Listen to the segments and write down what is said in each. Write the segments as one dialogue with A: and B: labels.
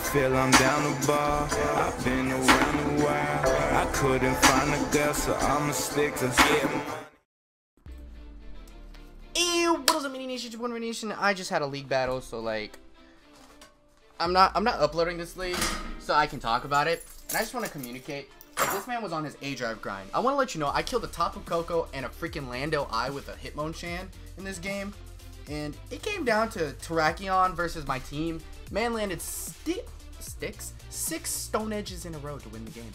A: feel I'm down the bar. I've been around a while. I couldn't find a girl, so I'ma stick to getting money.
B: Ew, what is up, Mini Nation, One Nation? I just had a league battle, so like, I'm not uploading this league, so I can talk about it. And I just want to communicate that this man was on his A drive grind. I want to let you know I killed a Tapu Koko and a freaking Lando Eye with a Hitmonchan in this game, and it came down to Terrakion versus my team. Man landed 6 Stone Edges in a row to win the game.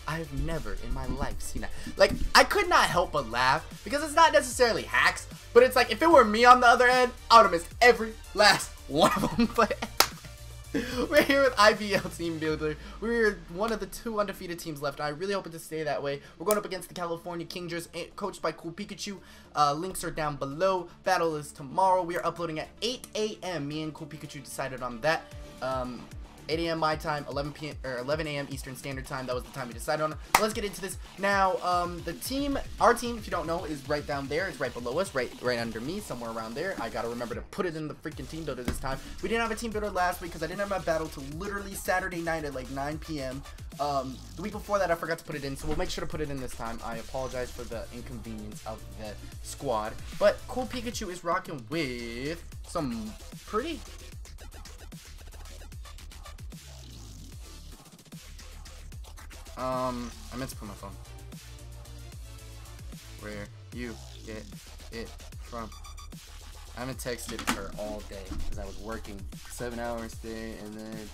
B: I've never in my life seen that. Like, I could not help but laugh because it's not necessarily hacks, but it's like if it were me on the other end, I would have missed every last one of them. But we're here with IBL Team Builder. We're one of the 2 undefeated teams left. I really hope it to stay that way. We're going up against the California Kingdras, coached by Cool Pikachu. Links are down below. Battle is tomorrow. We are uploading at 8 a.m. Me and Cool Pikachu decided on that. 8 a.m. my time, 11 a.m. Eastern Standard Time. That was the time we decided on. So let's get into this now. Our team, if you don't know, is right down there. It's right below us, right under me, somewhere around there. I gotta remember to put it in the freaking team builder this time. We didn't have a team builder last week because I didn't have my battle till literally Saturday night at like 9 p.m. The week before that, I forgot to put it in, so we'll make sure to put it in this time. I apologize for the inconvenience of the squad, but Cool Pikachu is rocking with some pretty. I meant to put my phone. Where you get it from? I haven't texted her all day because I was working 7 hours today, and then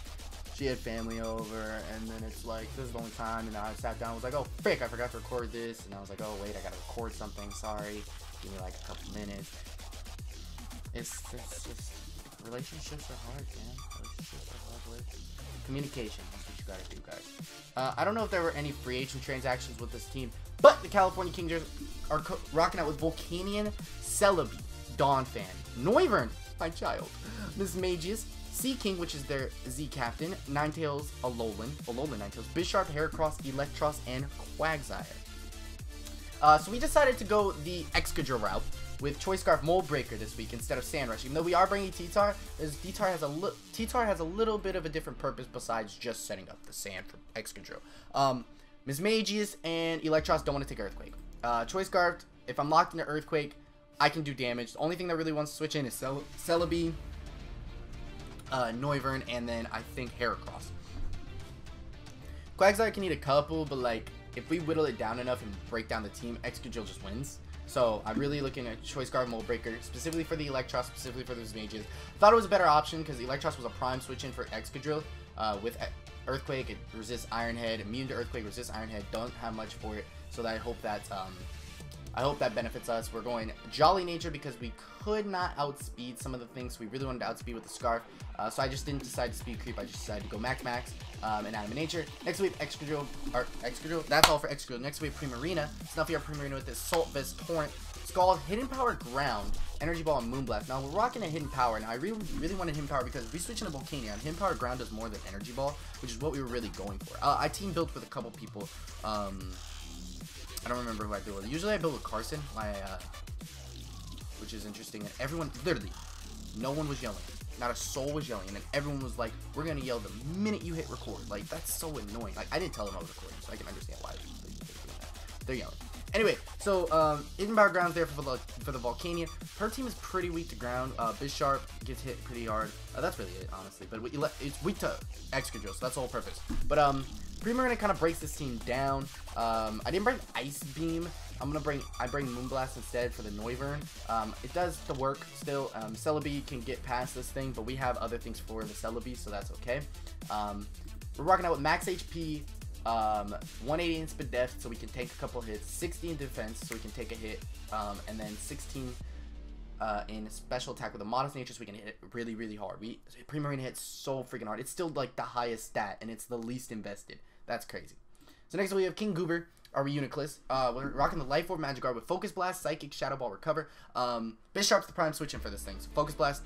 B: she had family over, and then it's like, this is the only time, and I sat down and was like, oh, frick, I forgot to record this, and I was like, oh, wait, I gotta record something, sorry, give me like a couple minutes. It's just, relationships are hard, man. Relationships are hard work. Communication, that's what you gotta do, guys. I don't know if there were any free agent transactions with this team, but the California Kingdras are rocking out with Volcanion, Celebi, Donphan, Noivern, my child, Miss Magius, Sea King, which is their Z captain, Ninetales, Alolan Ninetales, Bisharp, Heracross, Electros, and Quagsire. So we decided to go the Excadrill route with Choice Scarf Mold Breaker this week instead of Sand Rush. Even though we are bringing T-Tar, T-Tar has a little bit of a different purpose besides just setting up the sand for Excadrill. Miss Magius and Electros don't want to take Earthquake. Choice Scarf, if I'm locked into Earthquake, I can do damage. The only thing that really wants to switch in is Celebi, Noivern, and then I think Heracross. Quagsire can eat a couple, but like, if we whittle it down enough and break down the team, Excadrill just wins. So I'm really looking at Choice Guard Mold Breaker, specifically for the Electros, specifically for those mages. Thought it was a better option because Electros was a prime switch in for Excadrill. With Earthquake, it resists Iron Head, immune to Earthquake, resists Iron Head, don't have much for it. So that I hope that benefits us. We're going Jolly Nature because we could not outspeed some of the things we really wanted to outspeed with the Scarf. So I just didn't decide to speed creep. I just decided to go max and Anima Nature. Next we have Excadrill. That's all for Excadrill. Next we have Primarina. Snuffy our Primarina with this Salt Vest Torrent, Scald, Hidden Power Ground, Energy Ball, and Moonblast. Now we're rocking a Hidden Power. Now I really wanted Hidden Power because if we switch into Volcanion, Hidden Power Ground does more than Energy Ball, which is what we were really going for. I team built with a couple people. I don't remember who I built with. Usually I build with Carson, which is interesting. And everyone, literally, no one was yelling. Not a soul was yelling. And then everyone was like, we're going to yell the minute you hit record. Like, that's so annoying. Like, I didn't tell them I was recording, so I can understand why they're doing that. They're yelling. Anyway, so, Hidden Power Ground's there for the Volcanion. Her team is pretty weak to ground. Bisharp gets hit pretty hard. That's really it, honestly. But it's weak to Excadrill, so that's the whole purpose. But, Primarina kind of breaks this team down. I didn't bring Ice Beam. I bring Moonblast instead for the Noivern. It does the work still. Celebi can get past this thing, but we have other things for the Celebi, so that's okay. We're rocking out with max HP, 180 in speed def, so we can take a couple hits, 60 in defense, so we can take a hit, and then 16 in special attack with a modest nature, so we can hit it really, really hard. Primarina hits so freaking hard. It's still like the highest stat, and it's the least invested. That's crazy. So next we have King Goober, our Uniclus. We're rocking the Life Orb Magikarp with Focus Blast, Psychic, Shadow Ball, Recover. Bisharp's the prime switch in for this thing. So Focus Blast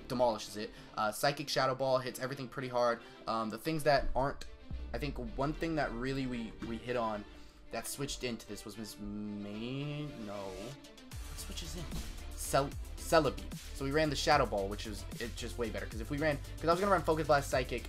B: demolishes it. Psychic, Shadow Ball hits everything pretty hard. The things that aren't, I think one thing that really we hit on that switched into this was Miss May. No, what switches in? Celebi. So we ran the Shadow Ball, which is just way better. Because I was going to run Focus Blast, Psychic,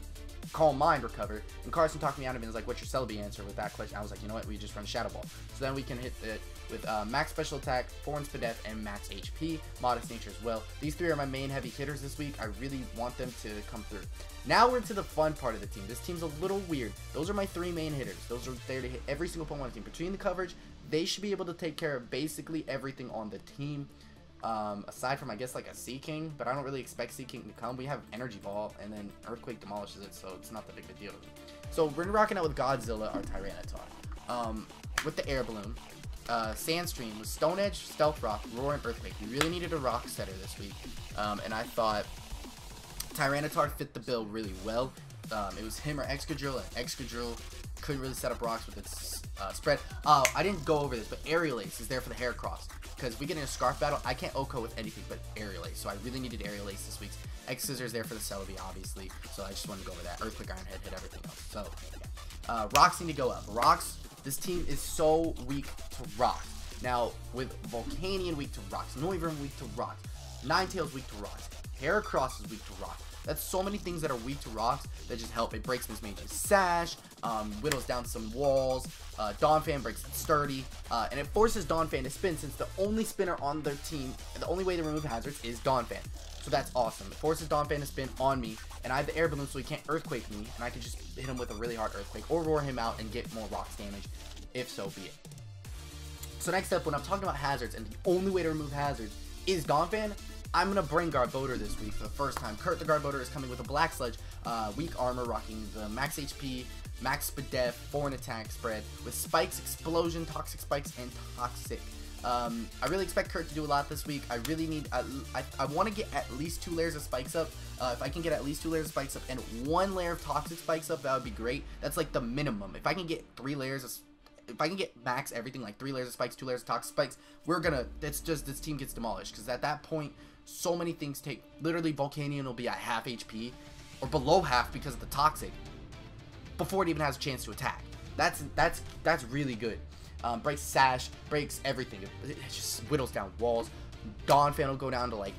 B: Calm Mind, Recover, and Carson talked me out of it and was like, what's your Celebi answer with that question? I was like, you know what, we just run Shadow Ball. So then we can hit it with max special attack, 4 inch def, and max HP, modest nature as well. These 3 are my main heavy hitters this week. I really want them to come through. Now we're into the fun part of the team. This team's a little weird. Those are my 3 main hitters. Those are there to hit every single point on the team. Between the coverage, they should be able to take care of basically everything on the team. Aside from, I guess, like a Sea King, but I don't really expect Sea King to come. We have Energy Ball, and then Earthquake demolishes it, so it's not that big of a deal. So we're rocking out with Godzilla, our Tyranitar. With the Air Balloon, Sandstream with Stone Edge, Stealth Rock, Roar, and Earthquake. We really needed a Rock setter this week, and I thought Tyranitar fit the bill really well. It was him or Excadrill, and Excadrill couldn't really set up rocks with its spread. I didn't go over this, but Aerial Ace is there for the Heracross. Because if we get in a Scarf battle, I can't OHKO with anything but Aerial Ace. So I really needed Aerial Ace this week. X-Scissors there for the Celebi, obviously. So I just wanted to go over that. Earthquake, Iron Head, hit everything else. So, yeah. Rocks need to go up. Rocks, this team is so weak to rocks. Now, with Volcanion weak to rocks, Noivern weak to rocks, Ninetales weak to rocks, Heracross is weak to rocks. That's so many things that are weak to rocks that just help. It breaks Miss Mage's Sash, whittles down some walls, Donphan breaks it sturdy, and it forces Donphan to spin since the only spinner on their team, the only way to remove hazards is Donphan. So that's awesome. It forces Donphan to spin on me, and I have the Air Balloon so he can't Earthquake me, and I can just hit him with a really hard Earthquake, or roar him out and get more rocks damage, if so be it. So next up, when I'm talking about hazards, and the only way to remove hazards is Donphan, I'm going to bring Garbodor this week for the first time. Kurt the Garbodor is coming with a Black Sludge, weak armor, rocking the max HP, max def, 4 in attack spread, with Spikes, Explosion, Toxic Spikes, and Toxic. I really expect Kurt to do a lot this week. I really need, I want to get at least 2 layers of Spikes up. If I can get at least 2 layers of Spikes up and 1 layer of Toxic Spikes up, that would be great. That's like the minimum. If I can get 3 layers of if I can get max everything, like 3 layers of Spikes, 2 layers of Toxic Spikes, we're gonna, it's just, this team gets demolished, because at that point, so many things take, literally Volcanion will be at half HP, or below half because of the Toxic, before it even has a chance to attack. That's really good. Breaks Sash, breaks everything, it just whittles down walls. Donphan will go down to like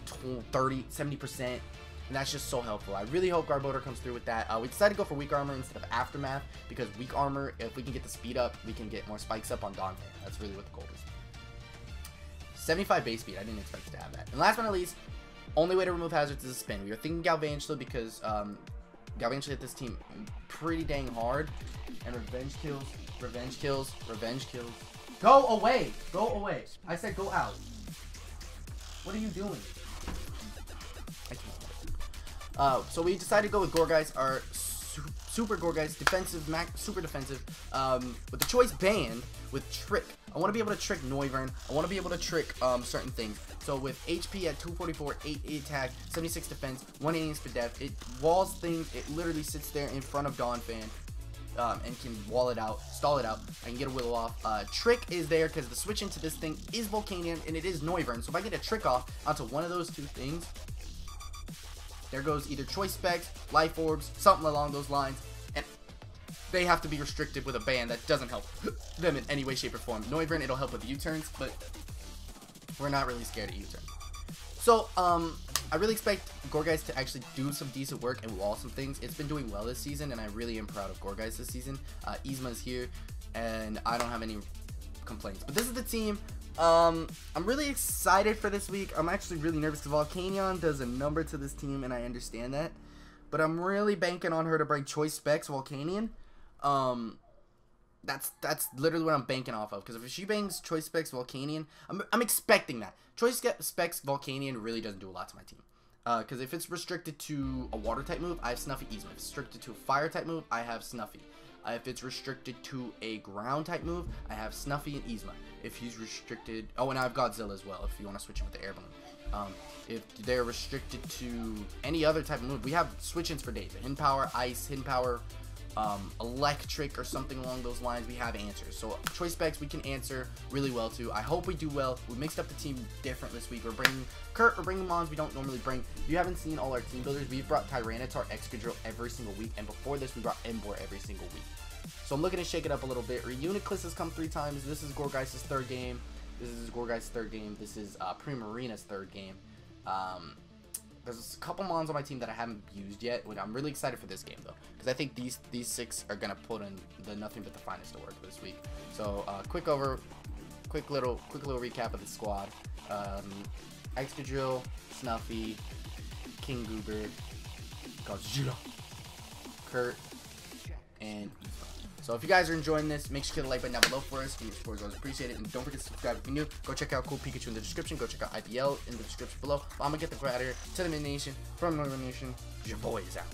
B: 30, 70%, and that's just so helpful. I really hope Garbodor comes through with that. We decided to go for Weak Armor instead of Aftermath, because Weak Armor, if we can get the speed up, we can get more Spikes up on Donphan. That's really what the goal is. 75 base speed, I didn't expect to have that. And last but not least, only way to remove hazards is a spin. We were thinking Galvantula because Galvantula hit this team pretty dang hard. And revenge kills, revenge kills, revenge kills. Go away! Go away! I said go out. What are you doing? I can't. So we decided to go with Gourgeist, our super Gourgeist, defensive, super defensive, with the choice band, with Trick. I want to be able to trick Noivern. I want to be able to trick certain things. So with HP at 244, 8 attack, 76 defense, 180 speed def, it walls things. It literally sits there in front of Donphan and can wall it out, stall it out. I can get a Willow off. Trick is there because the switch into this thing is Volcanion and it is Noivern. So if I get a Trick off onto one of those 2 things, there goes either Choice Specs, Life Orbs, something along those lines, and they have to be restricted with a ban that doesn't help them in any way, shape, or form. Noivern, it'll help with U-turns, but we're not really scared of U-turns. So, I really expect Gourgeist to actually do some decent work and wall some things. It's been doing well this season, and I really am proud of Gourgeist this season. Yzma's here, and I don't have any complaints. But this is the team. I'm really excited for this week. I'm actually really nervous because Volcanion does a number to this team, and I understand that. But I'm really banking on her to break Choice Specs Volcanion. That's literally what I'm banking off of. Because if she bangs Choice Specs Volcanion, I'm expecting that. Choice Specs Volcanion really doesn't do a lot to my team. Because if it's restricted to a Water type move, I have Snuffy Yzma. If it's restricted to a Fire type move, I have Snuffy. If it's restricted to a Ground type move, I have Snuffy and Yzma. If he's restricted, oh, and I have Godzilla as well. If you want to switch him with the Air Balloon. If they're restricted to any other type of move, we have switch-ins for days. Hidden Power, Ice, Hidden Power, Electric, or something along those lines. We have answers. So Choice Specs we can answer really well too. I hope we do well. We mixed up the team different this week. We're bringing Kurt, we're bringing Mons we don't normally bring. If you haven't seen all our team builders, we've brought Tyranitar, Excadrill every single week, and before this we brought Emboar every single week. So I'm looking to shake it up a little bit. Reuniclus has come 3 times. This is Gourgeist's 3rd game. This is Gourgeist's 3rd game. This is Primarina's 3rd game. There's a couple mons on my team that I haven't used yet. I'm really excited for this game though, because I think these 6 are gonna put in the nothing but the finest to work this week. So quick little recap of the squad. Excadrill, Snuffy, King Goober, Godzilla, Kurt, and Eva. So if you guys are enjoying this, make sure to hit the like button down below for us. Your support is always appreciated. And don't forget to subscribe if you're new. Go check out Cool Pikachu in the description. Go check out IBL in the description below. I'm going to get the out here to the Mid Nation. From Northern Nation, your boy is out.